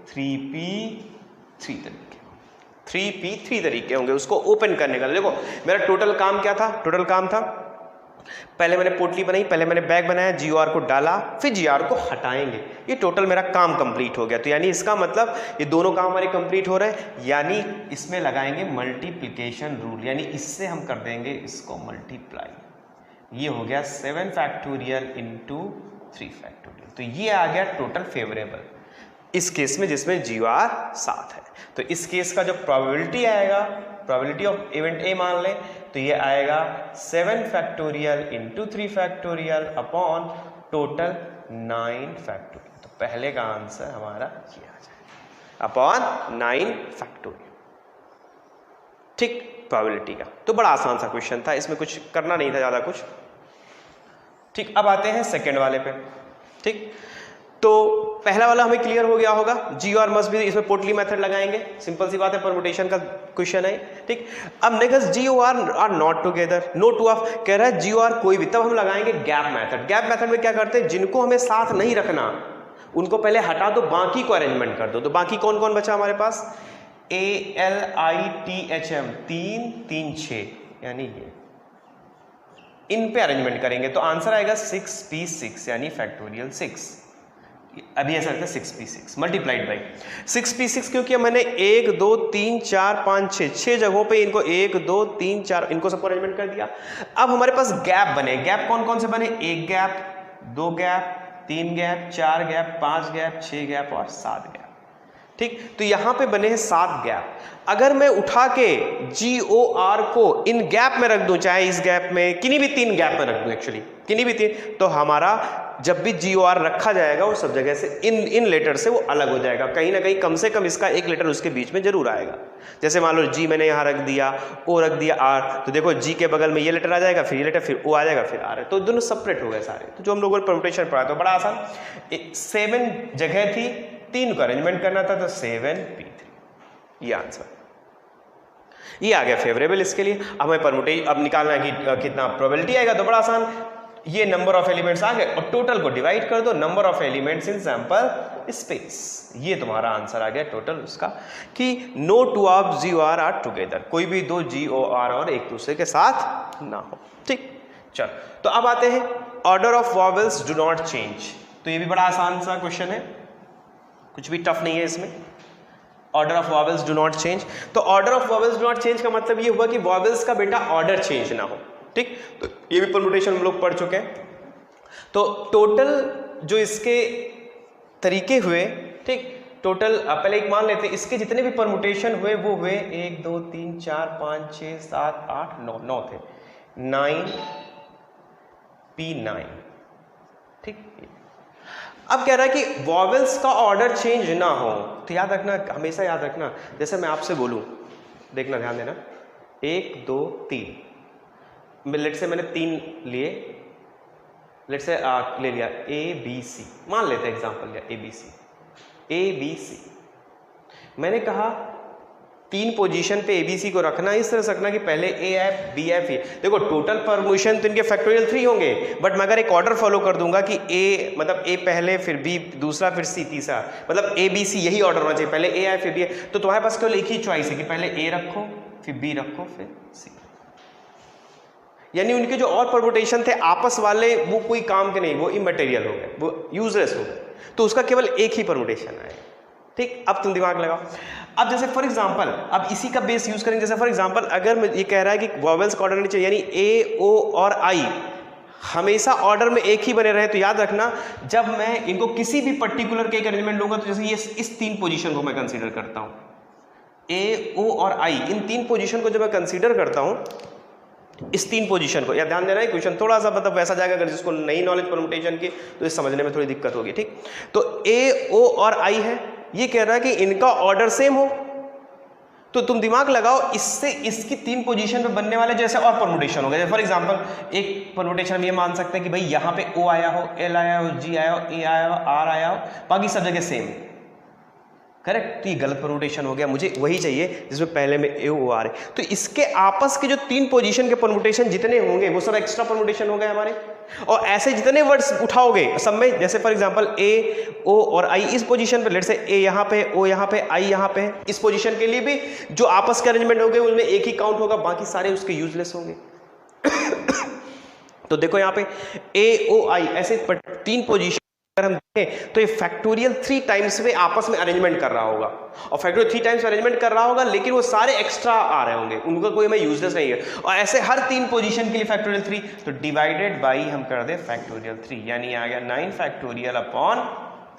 Speaker 2: 3p3 तरीके, 3p3 तरीके होंगे उसको ओपन करने का। देखो मेरा टोटल काम क्या था, टोटल काम था, पहले मैंने पोटली बनाई, पहले मैंने बैग बनाया, GOR को डाला, फिर GOR को हटाएंगे, ये टोटल मेरा काम कंप्लीट हो गया। तो यानी इसका मतलब ये दोनों काम हमारे कंप्लीट हो रहे हैं, यानी इसमें लगाएंगे मल्टीप्लिकेशन रूल, यानी इससे हम कर देंगे इसको मल्टीप्लाई, ये हो गया 7 फैक्टोरियल इंटू 3 फैक्टोरियल, तो ये आ गया टोटल फेवरेबल इस केस में जिसमें GOR साथ है। तो इस केस का जो प्रोबेबिलिटी आएगा, प्रोबेबिलिटी ऑफ इवेंट ए मान लें, तो ये आएगा 7 factorial into 3 factorial upon total 9 factorial. तो पहले का आंसर हमारा ये आ जाएगा अपॉन 9 फैक्टोरियल। ठीक, प्रोबेबिलिटी का तो बड़ा आसान सा क्वेश्चन था, इसमें कुछ करना नहीं था ज़्यादा कुछ। ठीक, अब आते हैं सेकेंड वाले पे। ठीक, तो पहला वाला हमें क्लियर हो गया होगा, GOR मस्ट भी, इसमें पोटली मेथड लगाएंगे, सिंपल सी बात है, परमुटेशन का क्वेश्चन है। ठीक, अब next GOR are not together, no two of, कह रहा है GOR कोई भी, तब हम लगाएंगे गैप मेथड। गैप मेथड में क्या करते हैं, जिनको हमें साथ नहीं रखना उनको पहले हटा दो, बाकी को अरेंजमेंट कर दो। तो बाकी कौन कौन बचा हमारे पास, ALITHM 3 3 6, यानी ये इन पे अरेंजमेंट करेंगे तो आंसर आएगा 6p6 यानी फैक्टोरियल 6। अभी ऐसा लगता है 6p6 मल्टीप्लाइड बाई 6p6, क्योंकि मैंने 1 2 3 4 5 6 जगहों पे इनको 1 2 3 4 इनको सबको अरेंजमेंट कर दिया। अब हमारे पास गैप बने, गैप कौन कौन से बने, 1 gap, 2 gap, 3 gap, 4 gap, 5 gap, 6 gap और 7 गैप। ठीक, तो यहां पे बने हैं 7 गैप। अगर मैं उठा के GOR को इन गैप में रख दूं, चाहे इस गैप में, किन्हीं भी 3 गैप में रख दूं, एक्चुअली किन्हीं भी 3, तो हमारा जब भी GOR रखा जाएगा वो सब जगह से इन लेटर से वो अलग हो जाएगा, कहीं ना कहीं कम से कम इसका एक लेटर उसके बीच में जरूर आएगा। जैसे मान लो G मैंने यहाँ रख दिया, O रख दिया, R, तो देखो G के बगल में ये लेटर आ जाएगा, फिर ये लेटर, फिर O आ जाएगा, फिर R है, तो दोनों सेपरेट हो गए सारे। तो जो हम लोगों ने परमुटेशन पढ़ा तो बड़ा आसान, 7 जगह थी, 3 को अरेंजमेंट करना था, तो 7p3 ये आंसर, ये आ गया फेवरेबल इसके लिए। अब हमें परमुटेशन अब निकालना है कि कितना प्रोबेबिलिटी आएगा, तो बड़ा आसान, ये नंबर ऑफ एलिमेंट्स आ गए और टोटल को डिवाइड कर दो, number of elements in sample space, ये तुम्हारा आंसर आ गया टोटल उसका, कि no two of GOR are together, कोई भी दो GOR और एक दूसरे के साथ ना हो। ठीक, चलो तो अब आते हैं order of vowels do not change. तो ये भी बड़ा आसान सा क्वेश्चन है, कुछ भी टफ नहीं है इसमें। Order of vowels do not change, तो order of vowels do not change का मतलब ये हुआ कि वॉवेल्स का बेटा ऑर्डर चेंज ना हो। ठीक, तो ये भी परमुटेशन हम लोग पढ़ चुके हैं। तो टोटल जो इसके तरीके हुए, ठीक, टोटल पहले एक मान लेते हैं, इसके जितने भी परमुटेशन हुए वो हुए 1 2 3 4 5 6 7 8 9, 9 थे, 9 P9। ठीक, अब कह रहा है कि वॉवेल्स का ऑर्डर चेंज ना हो, तो याद रखना, हमेशा याद रखना, जैसे मैं आपसे बोलूं, देखना ध्यान देना, 1 2 3, लेट से मैंने 3 लिए, लेट से ले लिया ABC, मान लेते हैं एग्जांपल लिया ABC। मैंने कहा 3 पोजीशन पे ABC को रखना, इस तरह से रखना कि पहले AF BF ही, देखो टोटल परम्यूटेशन तो इनके फैक्टोरियल 3 होंगे, बट मैं अगर एक ऑर्डर फॉलो कर दूंगा कि A मतलब A पहले, फिर B दूसरा, फिर C तीसरा, मतलब ABC यही ऑर्डर होना चाहिए, पहले A आए फिर B, तो तुम्हारे पास केवल एक ही चॉइस है कि पहले A रखो, फिर B रखो, फिर C। यानी उनके जो और परम्यूटेशन थे आपस वाले, वो कोई काम के नहीं, वो इमटेरियल हो गए, वो यूजलेस हो गए, तो उसका केवल एक ही परम्यूटेशन आए। ठीक, अब तुम दिमाग लगाओ। अब जैसे फॉर एग्जांपल, अब इसी का बेस यूज करेंगे, जैसे फॉर एग्जांपल अगर ये कह रहा है कि वॉवेल्स का ऑर्डर नहीं चाहिए, यानी A O और I हमेशा ऑर्डर में एक ही बने रहे, तो याद रखना जब मैं इनको किसी भी पर्टिकुलर के एक अरेंजमेंट लूंगा, तो जैसे ये इस 3 पोजीशन को मैं कंसीडर करता हूं, A O और I, इन 3 पोजीशन को जब मैं कंसीडर करता हूं, इस 3 पोजीशन को, या ध्यान देना है क्वेश्चन थोड़ा सा मतलब वैसा जाएगा, अगर जिसको नई नॉलेज परम्यूटेशन की तो इस समझने में थोड़ी दिक्कत होगी। ठीक, तो A O और I है, ये कह रहा है कि इनका ऑर्डर सेम हो, तो तुम दिमाग लगाओ, इससे इसकी 3 पोजीशन पे बनने वाले जैसे और परम्यूटेशन हो गए। फॉर एग्जांपल एक परम्यूटेशन हम ये मान सकते हैं कि भाई यहाँ पे O आया हो, L आया हो, G आया हो, A आया हो, R आया हो, बाकी सब जगह सेम, करेक्ट, तो ये गलत परम्यूटेशन हो गया, मुझे वही चाहिए जिसमें पहले में A O R है। तो इसके आपस के जो 3 पोजीशन के परम्यूटेशन जितने होंगे वो सब एक्स्ट्रा परम्यूटेशन हो गए हमारे, और ऐसे जितने वर्ड्स उठाओगे सब में, जैसे फॉर एग्जांपल A O और I इस पोजीशन पे, लेट से A यहाँ पे, O यहाँ पे, I यहाँ पे, इस पोजीशन के लिए भी जो आपस के अरेंजमेंट होंगे उनमें एक ही काउंट होगा, बाकी सारे उसके यूजलेस होंगे। तो देखो यहाँ पे A O I ऐसे 3 पोजीशन अगर हम देखें तो ये फैक्टोरियल 3 टाइम्स में आपस में अरेंजमेंट कर रहा होगा, और फैक्टोरियल 3 टाइम्स अरेंजमेंट कर रहा होगा, लेकिन वो सारे एक्स्ट्रा आ रहे होंगे, उनका कोई में यूजलेस नहीं है, और ऐसे हर 3 पोजीशन के लिए फैक्टोरियल 3, तो डिवाइडेड बाई हम कर दे फैक्टोरियल 3, यानी आ गया 9 फैक्टोरियल अपॉन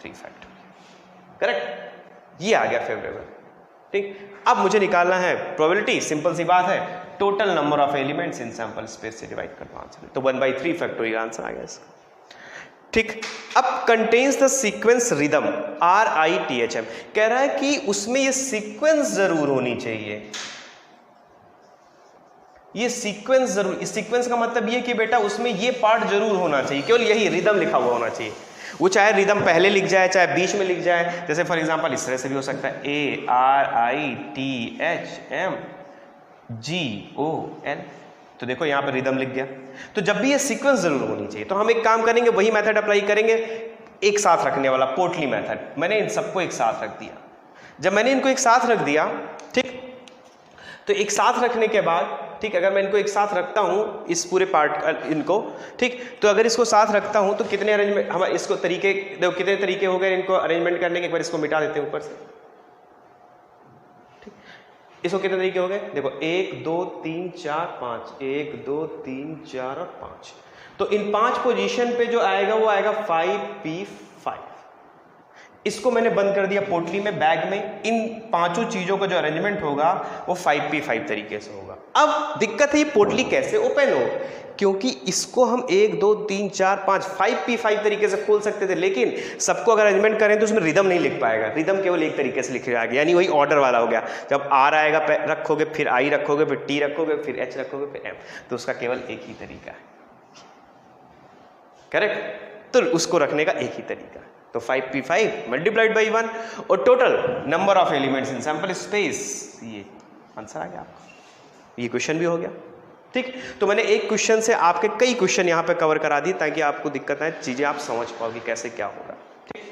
Speaker 2: 3 फैक्टोरियल, करेक्ट, ये आ गया फेवरेबल। ठीक, अब मुझे निकालना है प्रोबेबिलिटी, सिंपल सी बात है, total number of elements in sample space से डिवाइड कर दो आंसर, तो 1/3 फैक्टोरियल आंसर आ गया इसका। ठीक, अब contains the sequence rhythm RITHM, कह रहा है कि उसमें ये सीक्वेंस जरूर होनी चाहिए, ये सीक्वेंस जरूर, इस सीक्वेंस का मतलब ये कि बेटा उसमें ये पार्ट जरूर होना चाहिए, केवल यही रिदम लिखा हुआ होना चाहिए, वो चाहे रिदम पहले लिख जाए चाहे बीच में लिख जाए, जैसे फॉर एग्जांपल इस तरह से भी हो सकता है ARITHMGON, तो देखो यहाँ पे रिदम लिख गया, तो जब भी ये सीक्वेंस जरूर होनी चाहिए, तो हम एक काम करेंगे, वही मेथड अप्लाई करेंगे, एक साथ रखने वाला पोटली मेथड। मैंने इन सबको एक साथ रख दिया, जब मैंने इनको एक साथ रख दिया, ठीक, तो एक साथ रखने के बाद, ठीक, अगर मैं इनको एक साथ रखता हूं, इस पूरे पार्ट इनको, ठीक, तो अगर इसको साथ रखता हूं तो कितने अरेंजमेंट, हम इसको तरीके, देखो कितने तरीके हो गए इनको अरेंजमेंट करने के, एक बार इसको मिटा देते हैं ऊपर से, ठीक, इसको कितने तरीके हो गए, देखो 1 2 3 4 5, 1 2 3 4 और 5, तो इन 5 पोजीशन पे जो आएगा वो आएगा 5P5, इसको मैंने बंद कर दिया पोटली में, बैग में, इन 5 चीजों का जो अरेंजमेंट होगा वो 5P5 तरीके से होगा। अब दिक्कत है ये पोटली कैसे ओपन हो, क्योंकि इसको हम 1 2 3 4 5 5P5 तरीके से खोल सकते थे, लेकिन सबको अगर अरेंजमेंट करें तो उसमें रिदम नहीं लिख पाएगा, रिदम केवल एक तरीके से लिख जाएगा, यानी वही ऑर्डर वाला हो गया, जब R आएगा रखोगे, फिर I रखोगे, फिर T रखोगे, फिर H रखोगे, फिर M, तो उसका केवल एक ही तरीका है, करेक्ट, तो उसको रखने का एक ही तरीका है, तो 5P5 मल्टीप्लाइड बाई 1, और total number of elements in sample space, ये आंसर आ गया आपका, ये क्वेश्चन भी हो गया। ठीक, तो मैंने एक क्वेश्चन से आपके कई क्वेश्चन यहाँ पे कवर करा दी, ताकि आपको दिक्कत आए, चीजें आप समझ पाओगे कैसे क्या होगा। ठीक,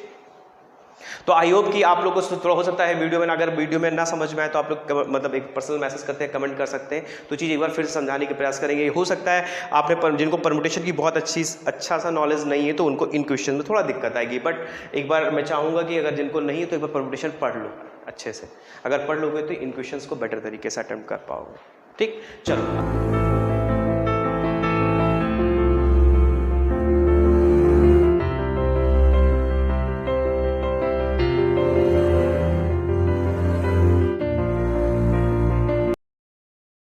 Speaker 2: तो आई होप कि आप लोगों को थोड़ा हो सकता है वीडियो में, अगर वीडियो में ना समझ में आए तो आप लोग मतलब एक पर्सनल मैसेज करते हैं, कमेंट कर सकते हैं, तो चीज़ एक बार फिर समझाने के प्रयास करेंगे। हो सकता है आपने जिनको परमुटेशन की बहुत अच्छा सा नॉलेज नहीं है तो उनको इन क्वेश्चन में थोड़ा दिक्कत आएगी, बट एक बार मैं चाहूँगा कि अगर जिनको नहीं है तो एक बार परमुटेशन पढ़ लो अच्छे से, अगर पढ़ लोगे तो इन क्वेश्चन को बेटर तरीके से अटेम्प्ट कर पाओगे। ठीक, चलो।